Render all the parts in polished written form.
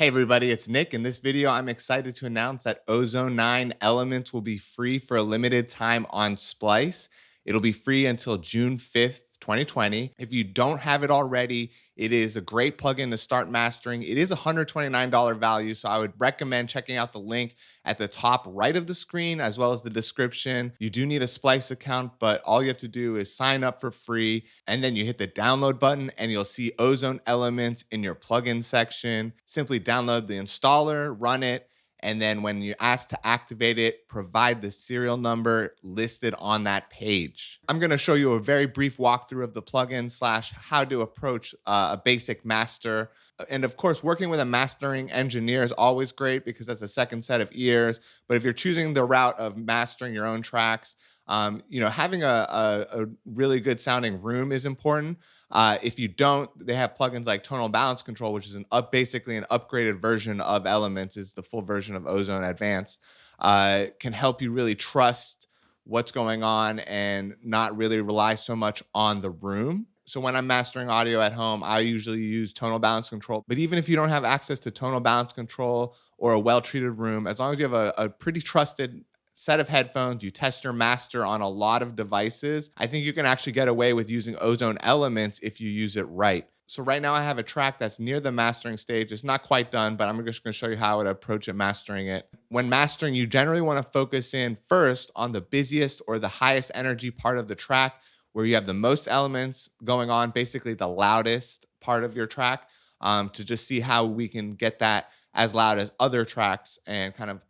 Hey everybody, it's Nick. In this video, I'm excited to announce that Ozone Elements will be free for a limited time on Splice. It'll be free until June 5th, 2020. If you don't have it already, it is a great plugin to start mastering. It is a $129 value, so I would recommend checking out the link at the top right of the screen as well as the description. You do need a Splice account, but all you have to do is sign up for free, and then you hit the download button and you'll see Ozone Elements in your plugin section. Simply download the installer, run it, and then when you're asked to activate it, provide the serial number listed on that page. I'm going to show you a very brief walkthrough of the plugin / how to approach a basic master. And of course, working with a mastering engineer is always great because that's a second set of ears. But if you're choosing the route of mastering your own tracks, having a really good sounding room is important. If you don't, they have plugins like Tonal Balance Control, which is basically an upgraded version of Elements, is the full version of Ozone Advanced. Can help you really trust what's going on and not really rely so much on the room. So when I'm mastering audio at home, I usually use Tonal Balance Control. But even if you don't have access to Tonal Balance Control or a well-treated room, as long as you have a pretty trusted set of headphones, you test your master on a lot of devices, I think you can actually get away with using Ozone Elements if you use it right. So right now I have a track that's near the mastering stage. It's not quite done, but I'm just going to show you how I would approach it mastering it. When mastering, you generally want to focus in first on the busiest or the highest energy part of the track where you have the most elements going on, basically the loudest part of your track, to just see how we can get that as loud as other tracks and kind of,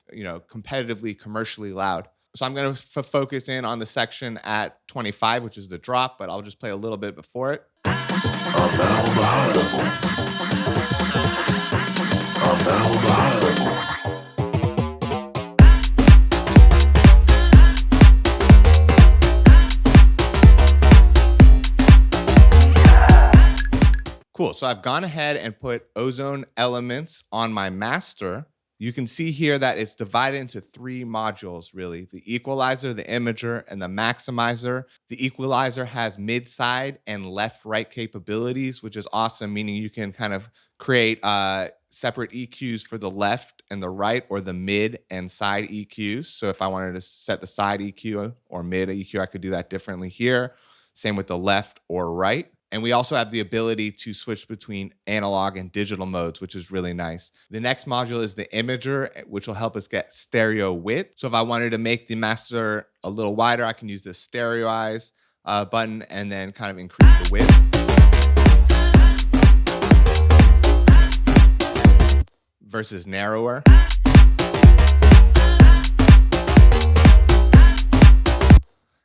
competitively, commercially loud. So I'm going to focus in on the section at 25, which is the drop, but I'll just play a little bit before it. Cool. So I've gone ahead and put Ozone Elements on my master. You can see here that it's divided into 3 modules, really: the equalizer, the imager, and the maximizer. The equalizer has mid-side and left-right capabilities, which is awesome, meaning you can kind of create separate EQs for the left and the right, or the mid and side EQs. So if I wanted to set the side EQ or mid EQ, I could do that differently here. Same with the left or right. And we also have the ability to switch between analog and digital modes, which is really nice. The next module is the imager, which will help us get stereo width. So if I wanted to make the master a little wider, I can use the stereoize button and then kind of increase the width. Versus narrower.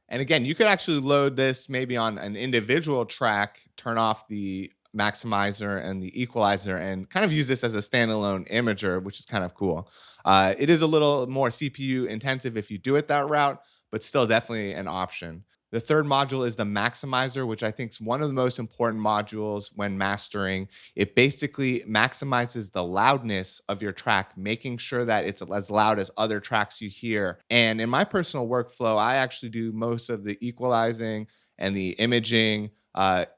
And again, you could actually load this maybe on an individual track, turn off the maximizer and the equalizer, and kind of use this as a standalone imager, which is kind of cool. It is a little more CPU intensive if you do it that route, but still definitely an option. The third module is the maximizer, which I think is one of the most important modules when mastering. It basically maximizes the loudness of your track, making sure that it's as loud as other tracks you hear. And in my personal workflow, I actually do most of the equalizing and the imaging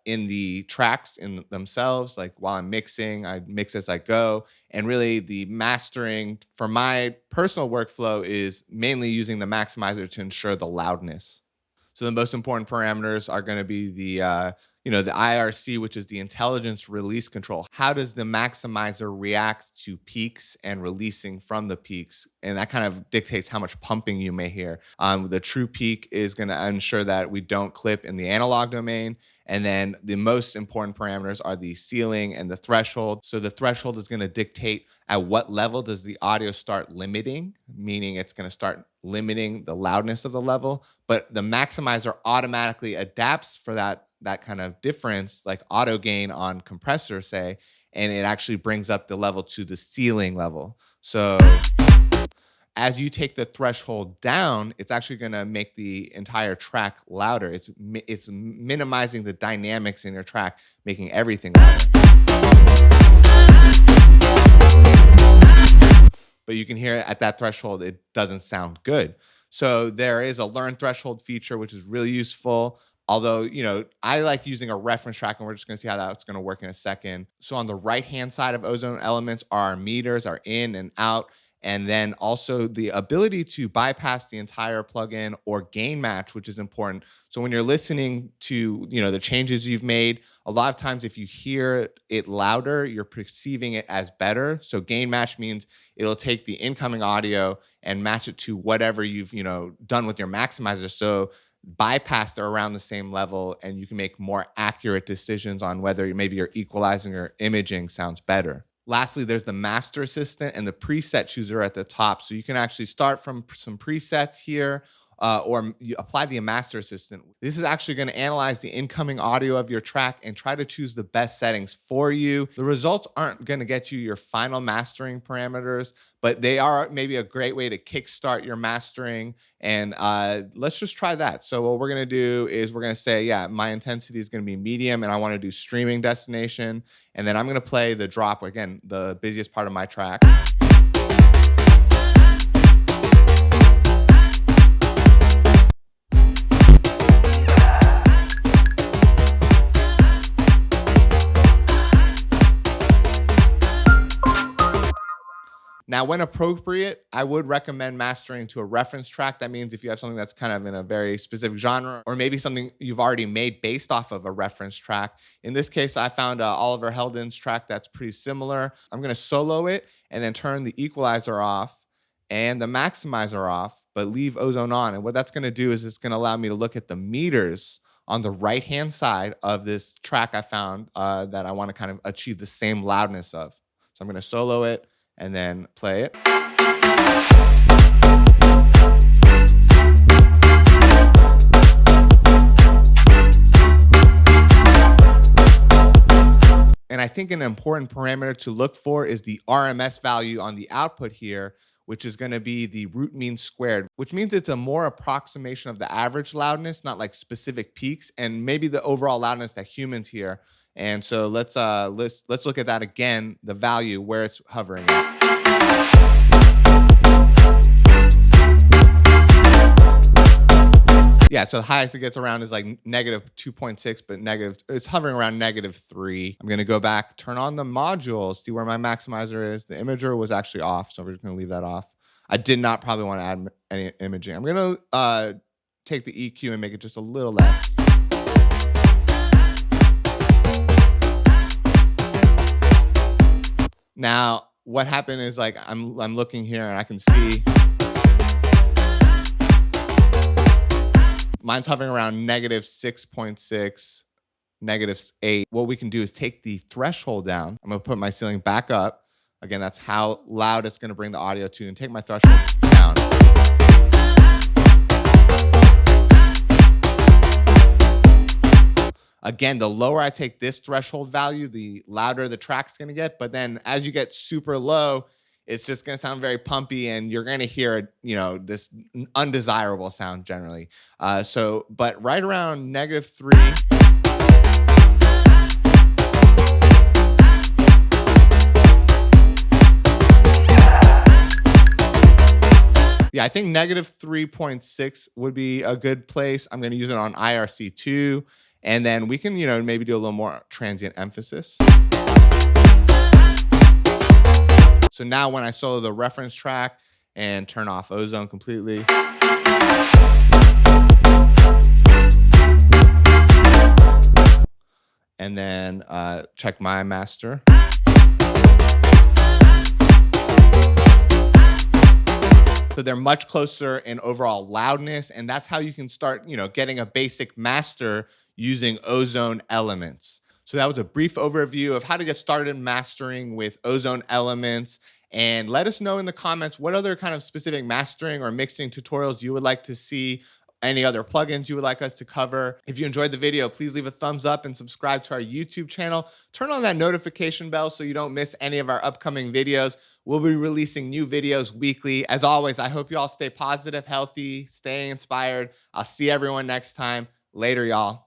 in the tracks in themselves. Like while I'm mixing, I mix as I go. And really the mastering for my personal workflow is mainly using the maximizer to ensure the loudness. So the most important parameters are going to be the IRC, which is the intelligence release control. How does the maximizer react to peaks and releasing from the peaks? And that kind of dictates how much pumping you may hear. The true peak is going to ensure that we don't clip in the analog domain. And then the most important parameters are the ceiling and the threshold. So the threshold is going to dictate at what level does the audio start limiting, meaning it's going to start limiting the loudness of the level. But the maximizer automatically adapts for that kind of difference, like auto gain on compressor, say, and it actually brings up the level to the ceiling level. So as you take the threshold down, it's actually going to make the entire track louder. It's minimizing the dynamics in your track, making everything louder. But you can hear at that threshold, it doesn't sound good. So there is a learn threshold feature, which is really useful. Although, I like using a reference track, and we're just going to see how that's going to work in a second. So on the right-hand side of Ozone Elements are our meters, our in and out, and then also the ability to bypass the entire plugin or gain match, which is important. So when you're listening to, the changes you've made, a lot of times if you hear it louder, you're perceiving it as better. So gain match means it'll take the incoming audio and match it to whatever you've, done with your maximizer. So bypass, they're around the same level, and you can make more accurate decisions on whether maybe your equalizing or imaging sounds better. Lastly, there's the master assistant and the preset chooser at the top. So you can actually start from some presets here, or you apply the master assistant. This is actually going to analyze the incoming audio of your track and try to choose the best settings for you. The results aren't going to get you your final mastering parameters, but they are maybe a great way to kickstart your mastering. And let's just try that. So what we're going to do is we're going to say, yeah, my intensity is going to be medium, and I want to do streaming destination. And then I'm going to play the drop, again, the busiest part of my track. Now, when appropriate, I would recommend mastering to a reference track. That means if you have something that's kind of in a very specific genre, or maybe something you've already made based off of a reference track. In this case, I found Oliver Heldens track that's pretty similar. I'm going to solo it and then turn the equalizer off and the maximizer off, but leave Ozone on. And what that's going to do is it's going to allow me to look at the meters on the right-hand side of this track I found that I want to kind of achieve the same loudness of. So I'm going to solo it and then play it. And I think an important parameter to look for is the RMS value on the output here, which is going to be the root mean squared, which means it's a more approximation of the average loudness, not like specific peaks, and maybe the overall loudness that humans hear. And so let's look at that again, the value where it's hovering at. Yeah, so the highest it gets around is like -2.6, but it's hovering around -3. I'm going to go back, turn on the module, see where my maximizer is. The imager was actually off, so we're just going to leave that off. I did not probably want to add any imaging. I'm going to take the EQ and make it just a little less. Now, what happened is like I'm looking here and I can see mine's hovering around -6.6, -8. What we can do is take the threshold down. I'm going to put my ceiling back up. Again, that's how loud it's going to bring the audio to, and take my threshold down. Again, the lower I take this threshold value, the louder the track's going to get. But then as you get super low, it's just going to sound very pumpy, and you're going to hear, this undesirable sound generally. But right around -3. Yeah, I think -3.6 would be a good place. I'm going to use it on IRC2. And then we can, maybe do a little more transient emphasis. So now when I solo the reference track and turn off Ozone completely. And then check my master. So they're much closer in overall loudness, and that's how you can start, getting a basic master using Ozone Elements. So that was a brief overview of how to get started mastering with Ozone Elements. And let us know in the comments what other kind of specific mastering or mixing tutorials you would like to see, any other plugins you would like us to cover. If you enjoyed the video, please leave a thumbs up and subscribe to our YouTube channel. Turn on that notification bell so you don't miss any of our upcoming videos. We'll be releasing new videos weekly. As always, I hope you all stay positive, healthy, stay inspired. I'll see everyone next time. Later, y'all.